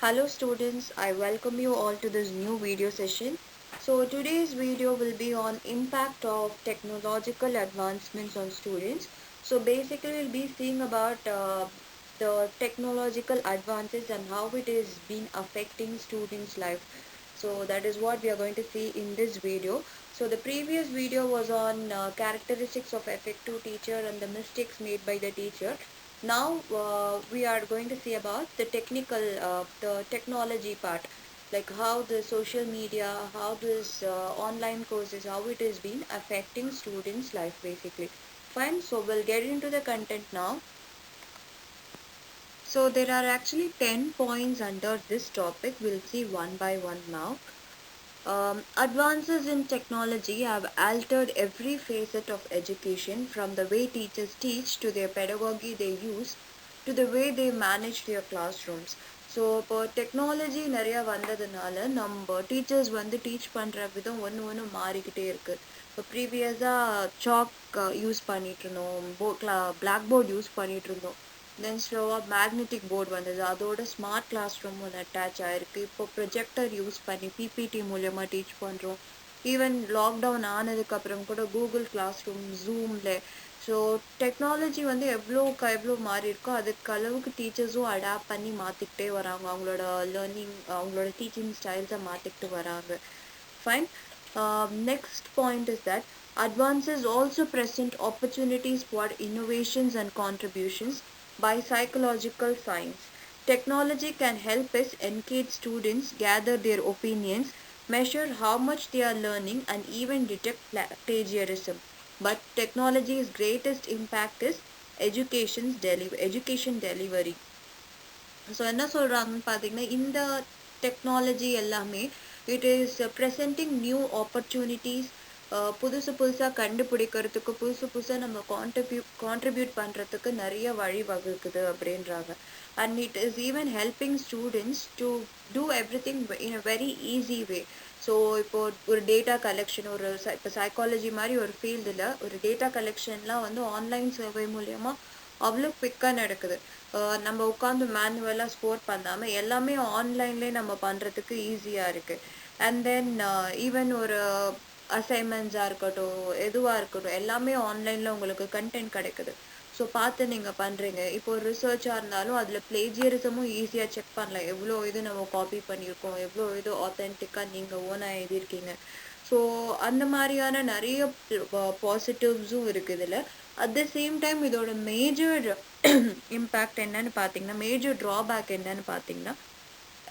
Hello students, I welcome you all to this new video session. So today's video will be on impact of technological advancements on students. So basically we'll be seeing about the technological advances and how it is been affecting students' life. So that is what we are going to see in this video. So the previous video was on characteristics of effective teacher and the mistakes made by the teacher. Now we are going to see about the technology part, like how the social media, how this online courses, how it has been affecting students' life basically. Fine, so we'll get into the content now. So there are actually 10 points under this topic. We'll see one by one now. Advances in technology have altered every facet of education, from the way teachers teach to their pedagogy they use to the way they manage their classrooms. So இப்போ technology நிறையா வந்ததுனால நம்ம teachers வந்து teach பண்ணுற விதம் ஒன்று மாறிக்கிட்டே இருக்குது. இப்போ ப்ரீவியஸாக சாக் யூஸ் பண்ணிகிட்டு இருந்தோம், பிளாக் போர்ட் யூஸ் பண்ணிகிட்டு இருந்தோம். தென் ஸ்லோவாக மேக்னெட்டிக் போர்டு வந்தது, அதோட ஸ்மார்ட் கிளாஸ் ரூம் ஒன்று அட்டாச் ஆகிருக்கு. இப்போ ப்ரொஜெக்டர் யூஸ் பண்ணி பிபிடி மூலயமா டீச் பண்ணுறோம். ஈவன் லாக்டவுன் ஆனதுக்கப்புறம் கூட கூகுள் கிளாஸ் ரூம், ஜூமில். ஸோ டெக்னாலஜி வந்து எவ்வளோ மாறி இருக்கோ அதுக்கு அளவுக்கு டீச்சர்ஸும் அடாப்ட் பண்ணி மாற்றிக்கிட்டே வராங்க. அவங்களோட லேர்னிங், அவங்களோட டீச்சிங் ஸ்டைல்ஸை மாற்றிக்கிட்டு வராங்க. Fine. Next point is that advances also present opportunities for innovations and contributions by psychological science. Technology can help us engage students, gather their opinions, measure how much they are learning, and even detect plagiarism. But technology's greatest impact is education delivery. So என்ன சொல்கிறாங்கன்னு பார்த்தீங்கன்னா, இந்த technology எல்லாமே it is presenting new opportunities. புதுசாக கண்டுபிடிக்கிறதுக்கு, புதுசாக நம்ம contribute பண்ணுறதுக்கு நிறைய வழி வகுக்குது அப்படின்றாங்க. And it is even helping students to do everything in a very easy way. So இப்போது ஒரு டேட்டா கலெக்ஷன், இப்போ சைக்காலஜி மாதிரி ஒரு ஃபீல்டில் ஒரு டேட்டா கலெக்ஷன்லாம் வந்து ஆன்லைன் சர்வே மூலயமா அவ்வளோ குவிக்காக நடக்குது. நம்ம உட்காந்து மேனுவலாக ஸ்கோர் பண்ணாமல் எல்லாமே ஆன்லைன்லேயே நம்ம பண்ணுறதுக்கு ஈஸியாக இருக்குது. அண்ட் தென் ஈவன் ஒரு அசைன்மெண்ட்ஸாக இருக்கட்டும், எதுவாக இருக்கட்டும், எல்லாமே ஆன்லைனில் உங்களுக்கு கண்டென்ட் கிடைக்குது. ஸோ பார்த்து நீங்கள் பண்ணுறீங்க. இப்போ ஒரு ரிசர்ச்சாக இருந்தாலும் அதில் பிளேஜியரிசமும் ஈஸியாக செக் பண்ணலாம். எவ்வளோ இது நம்ம காப்பி பண்ணியிருக்கோம், எவ்வளோ இது ஆத்தென்டிக்காக நீங்கள் ஓனாக எழுதியிருக்கீங்க. ஸோ அந்த மாதிரியான நிறைய பாசிட்டிவ்ஸும் இருக்குது இதில். அட் த சேம் டைம் இதோட மேஜர் இம்பேக்ட் என்னன்னு பார்த்தீங்கன்னா, மேஜர் ட்ராபேக் என்னன்னு பார்த்தீங்கன்னா,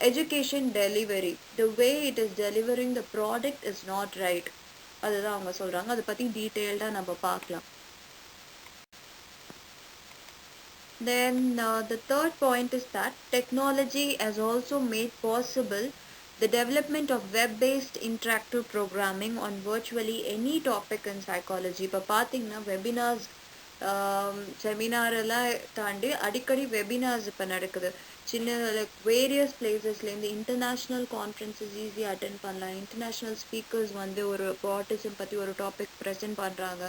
education delivery, the way it is delivering the product is not right. அதுதான் அவங்க சொல்கிறாங்க. அதை பற்றி டீட்டெயில்டாக நம்ம பார்க்கலாம். Then the third point is that technology has also made possible the development of web-based interactive programming on virtually any topic in psychology. இப்போ பார்த்தீங்கன்னா வெபினார்ஸ், செமினார் எல்லாம் தாண்டி அடிக்கடி வெபினார்ஸ் இப்போ நடக்குது. சின்ன லைக் வேரியஸ் பிளேசஸ்லேருந்து இன்டர்நேஷ்னல் கான்ஃபரன்சஸ் ஈஸியாக அட்டென்ட் பண்ணலாம். இன்டர்நேஷ்னல் ஸ்பீக்கர்ஸ் வந்து ஒரு ஆட்டிசம் பற்றி ஒரு டாபிக் ப்ரெசென்ட் பண்ணுறாங்க,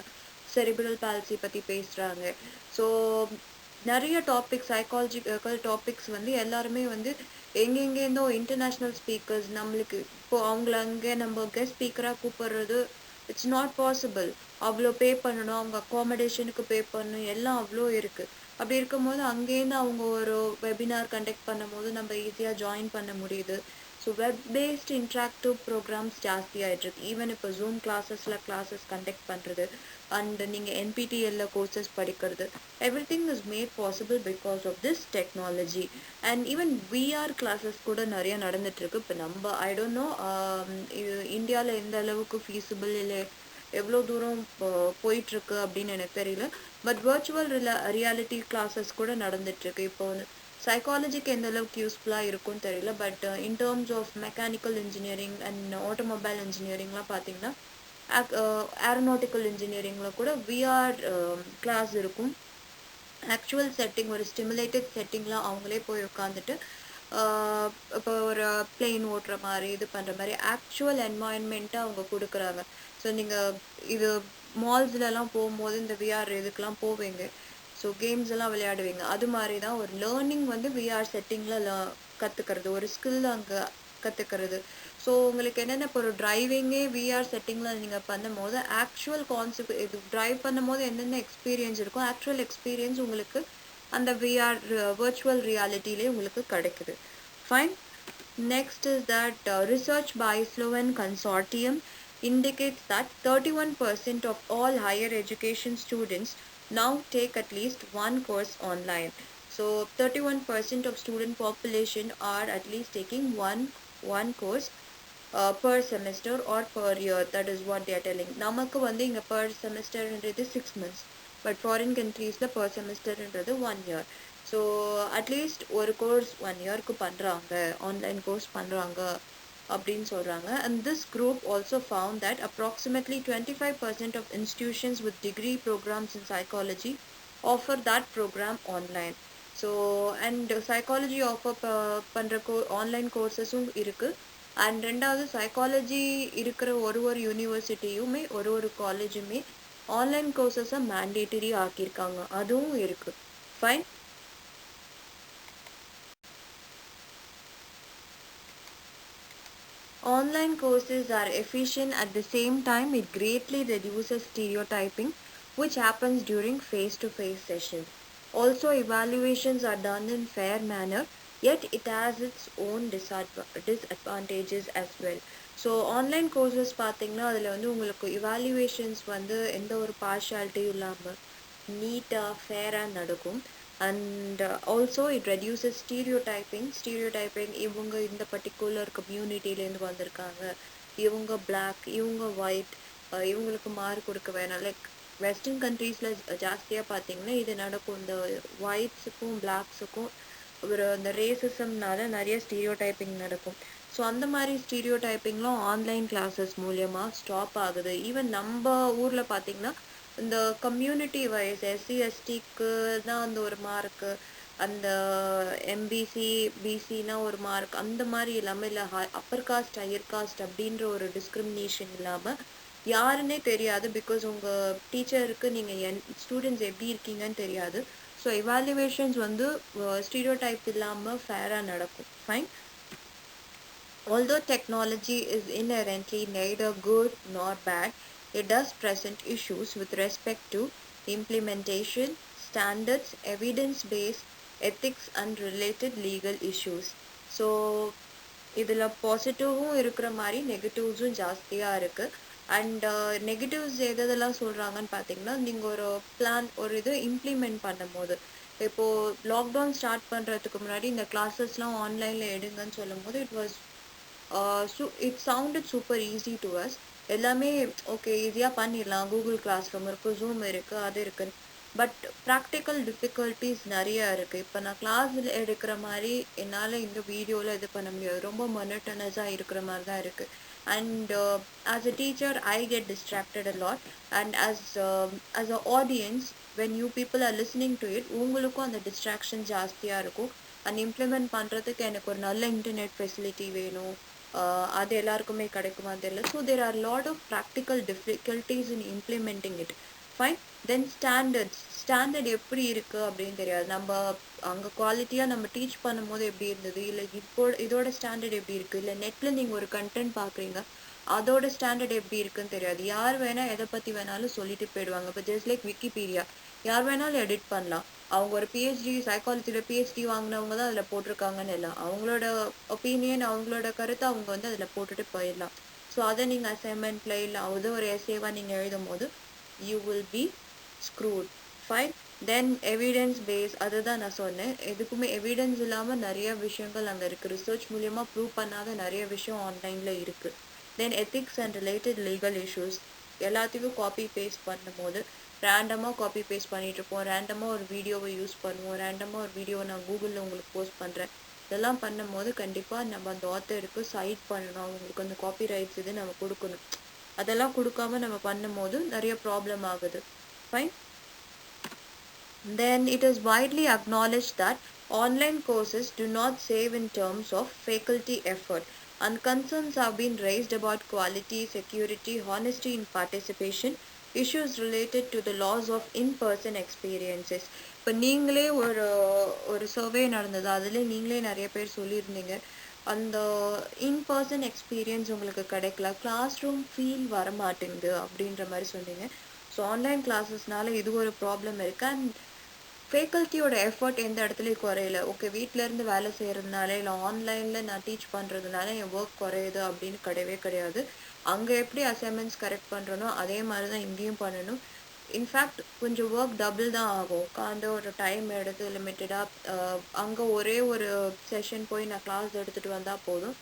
செரிப்ரல் பால்சி பற்றி பேசுகிறாங்க. ஸோ நிறைய டாபிக்ஸ், சைக்காலஜிக்கல் டாபிக்ஸ் வந்து எல்லாருமே வந்து எங்கெங்கேருந்தோ இன்டர்நேஷ்னல் ஸ்பீக்கர்ஸ், நம்மளுக்கு இப்போது அவங்கள அங்கே நம்ம கெஸ்ட் ஸ்பீக்கராக கூப்பிட்றது இட்ஸ் நாட் பாசிபிள். அவ்வளோ பே பண்ணணும், அவங்க அக்காமடேஷனுக்கு பே பண்ணணும், எல்லாம் அவ்வளோ இருக்குது. அப்படி இருக்கும்போது அங்கேருந்து அவங்க ஒரு வெபினார் கண்டக்ட் பண்ணும்போது நம்ம ஈஸியாக ஜாயின் பண்ண முடியுது. So web based interactive programs ஜாஸ்தி ஆகிட்ருக்கு. ஈவன் இப்போ ஜூம் கிளாஸஸ் கண்டக்ட் பண்ணுறது, அண்ட் நீங்கள் என்பிடிஎல்ல கோர்சஸ் படிக்கிறது, everything is made possible because of this technology. And even VR classes கூட நிறைய நடந்துகிட்ருக்கு. இப்போ நம்ம ஐ டோன்ட் நோ இந்தியாவில் எந்த அளவுக்கு ஃபீஸிபிள், இல்லை எவ்வளோ தூரம் போயிட்டுருக்கு அப்படின்னு எனக்கு தெரியல. பட் வர்ச்சுவல் ரியாலிட்டி கிளாஸஸ் கூட நடந்துகிட்ருக்கு. இப்போ வந்து சைக்காலஜிக்கு எந்த அளவுக்கு யூஸ்ஃபுல்லாக இருக்கும்னு தெரியல. But in terms of mechanical engineering and automobile இன்ஜினியரிங்லாம் பார்த்தீங்கன்னா, ஏரோநாட்டிக்கல் இன்ஜினியரிங்கில் கூட விஆர் கிளாஸ் இருக்கும். ஆக்சுவல் செட்டிங், ஒரு ஸ்டிமுலேட்டட் செட்டிங்லாம் அவங்களே போய் உட்காந்துட்டு இப்போ ஒரு பிளெயின் ஓட்டுற மாதிரி, இது பண்ணுற மாதிரி ஆக்சுவல் என்வாயன்மெண்ட்டை அவங்க கொடுக்குறாங்க. ஸோ நீங்கள் இது மால்ஸ்லலாம் போகும்போது இந்த விஆர் இதுக்கெலாம் போவீங்க. ஸோ கேம்ஸ் எல்லாம் விளையாடுவீங்க. அது மாதிரி தான் ஒரு லேர்னிங் வந்து விஆர் செட்டிங்கில் கற்றுக்கிறது, ஒரு ஸ்கில் அங்கே கற்றுக்கிறது. ஸோ உங்களுக்கு என்னென்ன இப்போ ஒரு டிரைவிங்கே விஆர் செட்டிங்கில் நீங்கள் பண்ணும்போது ஆக்சுவல் கான்செப்ட் இது டிரைவ் பண்ணும்போது என்னென்ன எக்ஸ்பீரியன்ஸ் இருக்கும், ஆக்சுவல் எக்ஸ்பீரியன்ஸ் உங்களுக்கு அந்த விஆர் virtual ரியாலிட்டிலே உங்களுக்கு கிடைக்குது. Fine. Next is that research by Sloan Consortium indicates that 31% of all higher education students now take at least one course online. So 31% of student population are at least taking one course per semester or per year. That is what they are telling. நமக்கு வந்து இங்க per semester ன்றது 6 months, but foreign countries per semester ன்றது 1 year. So at least ஒரு course 1 இயர்க்கு பண்ணுறாங்க, online course பண்ணுறாங்க அப்படின்னு சொல்கிறாங்க. And this group also found that approximately 25% of institutions with degree programs in psychology offer that program online. So and psychology offer பண்ணுற online கோர்சஸும் இருக்குது. And ரெண்டாவது சைக்காலஜி இருக்கிற ஒரு யூனிவர்சிட்டியுமே ஒரு காலேஜுமே ஆன்லைன் கோர்சஸை மேண்டேட்டரி ஆக்கியிருக்காங்க, அதுவும் இருக்குது. Fine. Online courses are efficient. At the same time, it greatly reduces stereotyping, which happens during face-to-face sessions. Also, evaluations are done in fair manner, yet it has its own disadvantages as well. So online courses பார்த்தீங்கன்னா அதில் வந்து உங்களுக்கு இவாலுவேஷன்ஸ் வந்து எந்த ஒரு பார்ஷாலிட்டியும் இல்லாமல் நீட்டாக ஃபேராக நடக்கும். And also it reduces stereotyping. இவங்க இந்த பர்டிகுலர் கம்யூனிட்டிலேருந்து வந்திருக்காங்க, இவங்க பிளாக், இவங்க ஒயிட், இவங்களுக்கு மார்க் கொடுக்க வேணாம். லைக் வெஸ்டர்ன் கண்ட்ரீஸில் ஜாஸ்தியாக பார்த்தீங்கன்னா இது நடக்கும். இந்த ஒயிட்ஸுக்கும் பிளாக்ஸுக்கும் ஒரு அந்த ரேசிசம்னால நிறைய ஸ்டீரியோடைப்பிங் நடக்கும். ஸோ அந்த மாதிரி ஸ்டீரியோடைப்பிங்லாம் ஆன்லைன் கிளாஸஸ் மூலியமாக ஸ்டாப் ஆகுது. ஈவன் நம்ம ஊரில் பார்த்தீங்கன்னா இந்த கம்யூனிட்டி வைஸ் எஸ்சி எஸ்டிக்கு தான் அந்த ஒரு மார்க்கு, அந்த எம்பிசி பிசினா ஒரு மார்க், அந்த மாதிரி இல்லாமல் இல்லை அப்பர் காஸ்ட் ஹையர் காஸ்ட் அப்படின்ற ஒரு டிஸ்கிரிமினேஷன் இல்லாமல் யாருன்னே தெரியாது. பிகாஸ் உங்கள் டீச்சருக்கு நீங்கள் ஸ்டூடெண்ட்ஸ் எப்படி இருக்கீங்கன்னு தெரியாது. ஸோ எவாலுவேஷன்ஸ் வந்து ஸ்டீரியோடைப் இல்லாமல் ஃபேராக நடக்கும். Fine. Although technology is inherently neither good nor bad, it does present issues with respect to implementation, standards, evidence-based ethics and related legal issues. So, இதில் பாசிட்டிவும் இருக்கிற மாதிரி நெகட்டிவ்ஸும் ஜாஸ்தியாக இருக்குது. அண்ட் நெகட்டிவ்ஸ் எதெல்லாம் சொல்கிறாங்கன்னு பார்த்தீங்கன்னா, நீங்கள் ஒரு பிளான் ஒரு இது இம்ப்ளிமெண்ட் பண்ணும் போது, இப்போது லாக்டவுன் ஸ்டார்ட் பண்ணுறதுக்கு முன்னாடி இந்த கிளாஸஸ்லாம் ஆன்லைனில் எடுங்கன்னு சொல்லும் போது it sounded super easy to us. எல்லாமே ஓகே ஈஸியாக பண்ணிடலாம், கூகுள் கிளாஸ் ரூம் இருக்குது, ஜூம் இருக்குது, அது இருக்குது. பட் ப்ராக்டிக்கல் டிஃபிகல்ட்டிஸ் நிறையா இருக்குது. இப்போ நான் கிளாஸில் எடுக்கிற மாதிரி என்னால் இந்த வீடியோவில் இது பண்ண முடியாது, ரொம்ப மொனட்டனஸாக இருக்கிற மாதிரி தான் இருக்குது. And as a teacher I get distracted a lot. And as a audience when you people are listening to it, உங்களுக்கும் அந்த டிஸ்ட்ராக்ஷன் ஜாஸ்தியாக இருக்கும். அண்ட் இம்ப்ளிமெண்ட் பண்ணுறதுக்கு எனக்கு ஒரு நல்ல இன்டர்நெட் ஃபெசிலிட்டி வேணும், அது எல்லாருக்குமே கிடைக்குமா தெரியல. So there are lot of practical difficulties in implementing it. Fine. Then standard எப்படி இருக்குது அப்படின்னு தெரியாது. நம்ம அங்கே குவாலிட்டியாக நம்ம டீச் பண்ணும்போது எப்படி இருந்தது, இல்லை இதோட ஸ்டாண்டர்ட் எப்படி இருக்குது, இல்லை நெட்டில் நீங்கள் ஒரு கண்டென்ட் பார்க்குறீங்க அதோட ஸ்டாண்டர்ட் எப்படி இருக்குன்னு தெரியாது. யார் வேணால் எதை பற்றி வேணாலும் சொல்லிட்டு போயிடுவாங்க. இப்போ ஜஸ்ட் லைக் விக்கிபீடியா, யார் வேணாலும் எடிட் பண்ணலாம். அவங்க ஒரு பிஹெச்டி சைக்காலஜியில் பிஹெச்டி வாங்கினவங்க தான் அதில் போட்டிருக்காங்கன்னு இல்லை, அவங்களோட ஒப்பீனியன் அவங்களோட கருத்தை அவங்க வந்து அதில் போட்டுட்டு போயிடலாம். ஸோ அதை நீங்கள் அசைன்மெண்ட்டில் இல்லை அது ஒரு எஸ்ஏவாக நீங்கள் எழுதும் போது you will be screwed. Fine. Then evidence base, அதுதான் நான் சொன்னேன். எதுக்குமே எவிடன்ஸ் இல்லாமல் நிறைய விஷயங்கள் அங்கே இருக்குது. ரிசர்ச் மூலியமாக ப்ரூவ் பண்ணாத நிறைய விஷயம் ஆன்லைனில் இருக்குது. Then ethics and related legal issues, எல்லாத்தையும் காப்பி பேஸ்ட் பண்ணும்போது ரேண்டமாக காப்பி பேஸ்ட் பண்ணிகிட்ருப்போம், ரேண்டமாக ஒரு வீடியோவை யூஸ் பண்ணுவோம், ரேண்டமாக ஒரு வீடியோவை நான் கூகுளில் உங்களுக்கு போஸ்ட் பண்ணுறேன். இதெல்லாம் பண்ணும்போது கண்டிப்பாக நம்ம அந்த ஆத்தருக்கு சைட் பண்ணணும், அவங்களுக்கு அந்த காப்பி ரைட்ஸ் இது நம்ம கொடுக்கணும். அதெல்லாம் கொடுக்காம நம்ம பண்ணும்போது நிறைய ப்ராப்ளம் ஆகுது. Fine. Then it is widely acknowledged that online courses do not save in terms of faculty effort, and concerns have been raised about quality, security, honesty in participation, issues related to the loss of in-person experiences. இப்போ நீங்களே ஒரு ஒரு survey நடந்தது, அதில் நீங்களே நிறைய பேர் சொல்லியிருந்தீங்க அந்த இன்பர்சன் எக்ஸ்பீரியன்ஸ் உங்களுக்கு கிடைக்கல, கிளாஸ் ரூம் ஃபீல் வர மாட்டேங்குது அப்படின்ற மாதிரி சொன்னீங்க. ஸோ ஆன்லைன் கிளாஸஸ்னால இது ஒரு ப்ராப்ளம் இருக்கு. அண்ட் ஃபேக்கல்ட்டியோட எஃபர்ட் எந்த இடத்துலையும் குறையல. ஓகே, வீட்டிலேருந்து வேலை செய்கிறதுனால இல்லை ஆன்லைனில் நான் டீச் பண்ணுறதுனால என் ஒர்க் குறையுது அப்படின்னு கிடையவே கிடையாது. அங்கே எப்படி அசைன்மெண்ட்ஸ் கரெக்ட் பண்ணுறனோ அதே மாதிரி தான் இங்கேயும் பண்ணணும். இன்ஃபேக்ட் கொஞ்சம் ஒர்க் டபுள் தான் ஆகும். உட்காந்து ஒரு டைம் எடுத்து லிமிட்டடாக அங்கே ஒரே ஒரு செஷன் போய் நான் கிளாஸ் எடுத்துகிட்டு வந்தால் போதும்.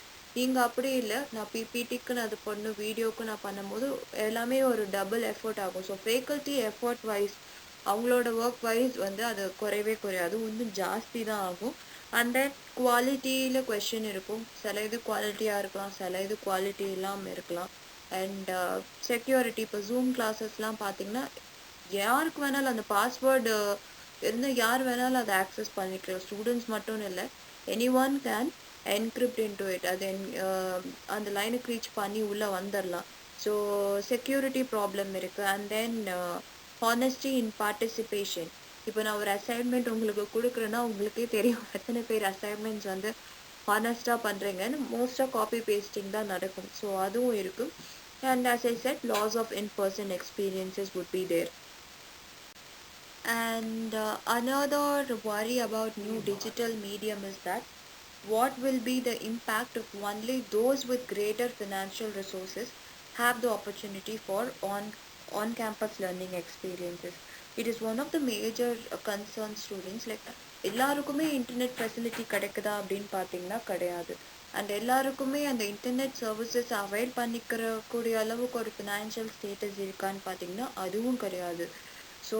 இங்கே அப்படி இல்லை, நான் பிபிடிக்கு நான் அது பண்ணும், வீடியோக்கு நான் பண்ணும்போது எல்லாமே ஒரு டபுள் எஃபர்ட் ஆகும். ஸோ ஃபேக்கல்ட்டி எஃபர்ட் வைஸ் அவங்களோட ஒர்க் வைஸ் வந்து அது குறையவே குறையாது, இன்னும் ஜாஸ்தி தான் ஆகும். அண்ட் தென் குவாலிட்டியில் கொஷின் இருக்கும். சில இது குவாலிட்டியாக இருக்கலாம், சில இது குவாலிட்டி இல்லாமல் இருக்கலாம். அண்ட் செக்யூரிட்டி, இப்போ ஜூம் கிளாஸஸ்லாம் பார்த்தீங்கன்னா யாருக்கு வேணாலும் அந்த பாஸ்வேர்டு இருந்து யார் வேணாலும் அதை ஆக்சஸ் பண்ணிக்கலாம். ஸ்டூடெண்ட்ஸ் மட்டும் இல்லை, any one can encrypt into it. அது அந்த லைனுக்கு ரீச் பண்ணி உள்ளே வந்துடலாம். ஸோ செக்யூரிட்டி ப்ராப்ளம் இருக்குது. And then honesty in participation. இப்போ நான் ஒரு அசைன்மெண்ட் உங்களுக்கு கொடுக்குறேன்னா உங்களுக்கே தெரியும் எத்தனை பேர் அசைன்மெண்ட்ஸ் வந்து ஹானஸ்டாக பண்ணுறீங்கன்னு. மோஸ்ட்டாக காப்பி பேஸ்டிங் தான் நடக்கும். ஸோ அதுவும் இருக்கும். And as I said, loss of in-person experiences would be there. And another worry about new digital medium is that what will be the impact if only those with greater financial resources have the opportunity for on-campus learning experiences. It is one of the major concerns students. Like எல்லாருக்குமே internet facility கிடைக்குதா அப்படின்னு பார்த்தீங்கன்னா கிடையாது. And எல்லாருக்குமே அந்த internet services avail பண்ணிக்கிற கூடிய அளவுக்கு ஒரு ஃபினான்ஷியல் ஸ்டேட்டஸ் இருக்கான்னு பார்த்தீங்கன்னா அதுவும் கிடையாது. ஸோ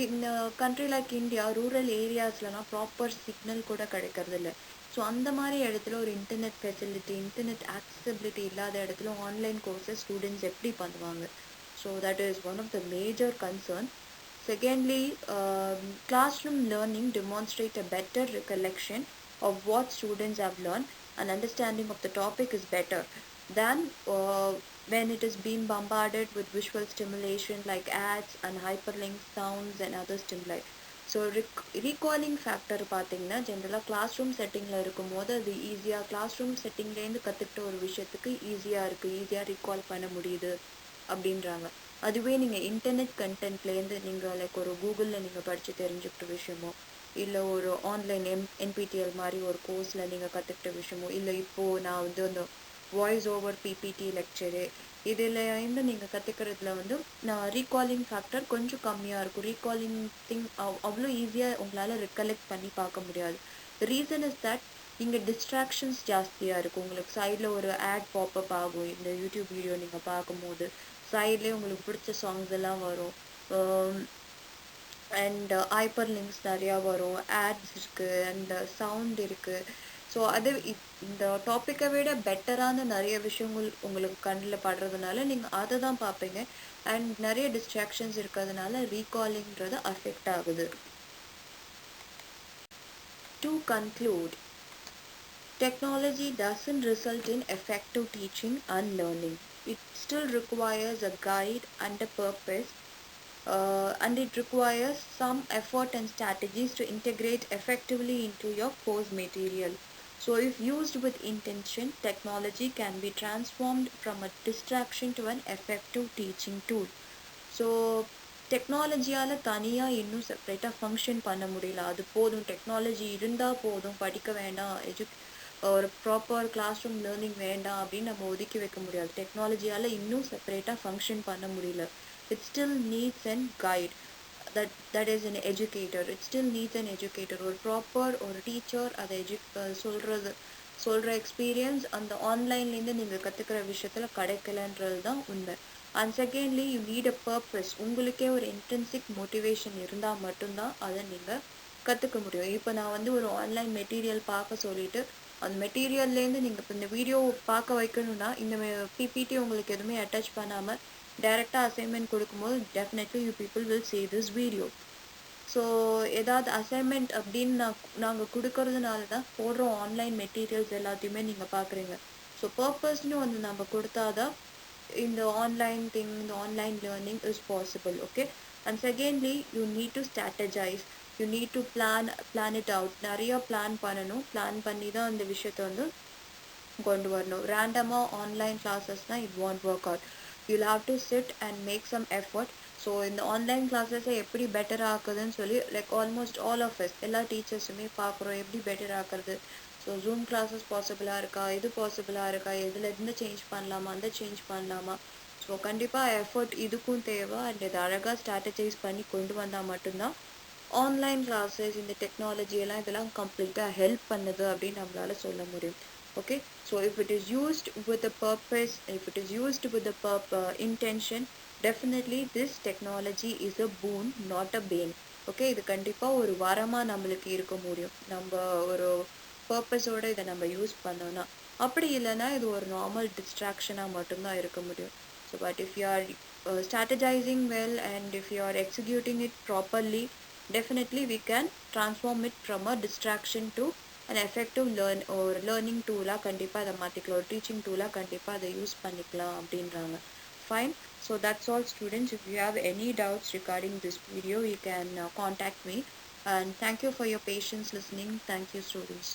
இந்த கண்ட்ரி லைக் இந்தியா ரூரல் ஏரியாஸ்லலாம் ப்ராப்பர் சிக்னல் கூட கிடைக்கிறது இல்லை. ஸோ அந்த மாதிரி இடத்துல ஒரு இன்டர்நெட் ஃபெசிலிட்டி, இன்டர்நெட் ஆக்சசிபிலிட்டி இல்லாத இடத்துல ஆன்லைன் கோர்சஸ் ஸ்டூடெண்ட்ஸ் எப்படி பண்ணுவாங்க? So that is one of the major concern. Secondly, classroom learning demonstrates a better recollection of what students have learned, and understanding of the topic is better than when it is being bombarded with visual stimulation like ads and hyperlinks, sounds and other stimuli. So recalling factor பார்த்தீங்கன்னா ஜென்ரலாக class room செட்டிங்கில் இருக்கும் போது அது ஈஸியாக class room செட்டிங்லேருந்து கற்றுக்கிட்ட ஒரு விஷயத்துக்கு ஈஸியாக இருக்குது, ஈஸியாக ரீகால் பண்ண முடியுது அப்படின்றாங்க. அதுவே நீங்கள் இன்டர்நெட் கண்டென்ட்லேருந்து நீங்கள் லைக் ஒரு கூகுளில் நீங்கள் படித்து தெரிஞ்சுக்கிட்ட விஷயமோ, இல்லை ஒரு ஆன்லைன் என்பிடிஎல் மாதிரி ஒரு கோர்ஸில் நீங்கள் கற்றுக்கிட்ட விஷயமோ, இல்லை இப்போது நான் வந்து அந்த வாய்ஸ் ஓவர் பிபிடி லெக்சரு இதில் இருந்து நீங்கள் கற்றுக்கிறதுல வந்து நான் ரீகாலிங் ஃபேக்டர் கொஞ்சம் கம்மியாக இருக்கும். ரீகாலிங் திங் அவ்வளோ ஈஸியாக உங்களால் ரிகலெக்ட் பண்ணி பார்க்க முடியாது. ரீசன் இஸ் தட் இங்கே டிஸ்ட்ராக்ஷன்ஸ் ஜாஸ்தியாக இருக்கும். உங்களுக்கு சைடில் ஒரு ஆட் பாப்அப் ஆகும். இந்த யூடியூப் வீடியோ நீங்கள் பார்க்கும்போது சைட்லேயே உங்களுக்கு பிடிச்ச சாங்ஸ் எல்லாம் வரும். அண்ட் ஹைப்பர் லிங்க்ஸ் நிறையா வரும், ஆட்ஸ் இருக்குது, அண்ட் சவுண்ட் இருக்குது. ஸோ அது இந்த டாப்பிக்கை விட பெட்டரான நிறைய விஷயங்கள் உங்களுக்கு கண்ணில் படுறதுனால நீங்கள் அதை தான் பார்ப்பீங்க. அண்ட் நிறைய டிஸ்ட்ராக்ஷன்ஸ் இருக்கிறதுனால ரீகாலிங்கிறது அஃபெக்ட் ஆகுது. To conclude, technology doesn't result in effective teaching and learning. It still requires a guide and a purpose, and it requires some effort and strategies to integrate effectively into your course material. So if used with intention, technology can be transformed from a distraction to an effective teaching tool. So டெக்னாலஜியால் தனியாக இன்னும் செப்ரேட்டாக function பண்ண முடியல. அது போதும், technology இருந்தால் போதும், படிக்க வேண்டாம், ஒரு ப்ராப்பர் கிளாஸ் ரூம் லேர்னிங் வேண்டாம் அப்படின்னு நம்ம ஒதுக்கி வைக்க முடியாது. டெக்னாலஜியால் இன்னும் செப்பரேட்டாக ஃபங்க்ஷன் பண்ண முடியல. It still needs and guide, that is an educator. It still needs an educator. ஒரு ப்ராப்பர் ஒரு டீச்சர் அதை சொல்கிற எக்ஸ்பீரியன்ஸ் அந்த ஆன்லைன்லேருந்து நீங்கள் கற்றுக்கிற விஷயத்தில் கிடைக்கலன்றது தான் உண்மை. And secondly, you need a purpose. உங்களுக்கே ஒரு இன்ட்ரின்சிக் மோட்டிவேஷன் இருந்தால் மட்டும்தான் அதை நீங்கள் கற்றுக்க முடியும். இப்போ நான் வந்து ஒரு ஆன்லைன் மெட்டீரியல் பார்க்க சொல்லிவிட்டு அந்த மெட்டீரியல்லேருந்து நீங்கள் இப்போ இந்த வீடியோ பார்க்க வைக்கணும்னா இந்த பிபிடி உங்களுக்கு எதுவுமே அட்டாச் பண்ணாமல் டைரெக்டாக அசைன்மெண்ட் கொடுக்கும்போது definitely you people will see this video. So ஏதாவது அசைன்மெண்ட் அப்படின்னு நாங்கள் கொடுக்கறதுனால தான் போடுற ஆன்லைன் மெட்டீரியல்ஸ் எல்லாத்தையுமே நீங்கள் பார்க்குறீங்க. ஸோ பர்பஸ்னு வந்து நம்ம கொடுத்தாதான் இந்த ஆன்லைன் திங், இந்த online learning is possible. Okay. And secondly, you need to strategize. You need to plan it out. நிறைய பிளான் பண்ணணும். பிளான் பண்ணி தான் அந்த விஷயத்தை வந்து கொண்டு வரணும். ரேண்டமாக ஆன்லைன் கிளாஸஸ்னால் it won't work out. You'll have to sit and make some effort. So இந்த ஆன்லைன் கிளாஸஸை எப்படி பெட்டர் ஆக்குதுன்னு சொல்லி like almost all of us எல்லா டீச்சர்ஸுமே பார்க்குறோம் எப்படி பெட்டர் ஆக்குறது. ஸோ ஜூம் கிளாஸஸ் பாசிபிளாக இருக்கா, இது பாசிபிளாக இருக்கா, இதில் இருந்து சேஞ்ச் பண்ணலாமா, அந்த சேஞ்ச் பண்ணலாமா. ஸோ கண்டிப்பாக எஃபர்ட் இதுக்கும் தேவை. அண்ட் இதை அழகாக ஸ்ட்ராட்டஜைஸ் பண்ணி கொண்டு வந்தால் மட்டும்தான் ஆன்லைன் கிளாஸஸ் இந்த டெக்னாலஜி எல்லாம் இதெல்லாம் கம்ப்ளீட்டாக ஹெல்ப் பண்ணுது அப்படின்னு நம்மளால சொல்ல முடியும். Okay, so if it is used with a purpose, if it is used with the intention, definitely this technology is a boon, not a bane. Okay, இது கண்டிப்பா ஒரு வரமா நம்மளுக்கு இருக்க முடியும். நம்ம ஒரு பர்பஸோட இதை நம்ம யூஸ் பண்ணோம்னா. அப்படி இல்லைன்னா இது ஒரு நார்மல் டிஸ்ட்ராக்ஷனாக மட்டும்தான் இருக்க முடியும். So but if you are strategizing well and if you are executing it properly, definitely we can transform it from a distraction to an effective learning tool-ஆ கண்டிப்பாக அதை மாற்றிக்கலாம். ஒரு டீச்சிங் டூலாக கண்டிப்பாக அதை யூஸ் பண்ணிக்கலாம் அப்படின்றாங்க. Fine. So that's all students. If you have any doubts regarding this video, you can contact me. And thank you for your patience listening. Thank you students.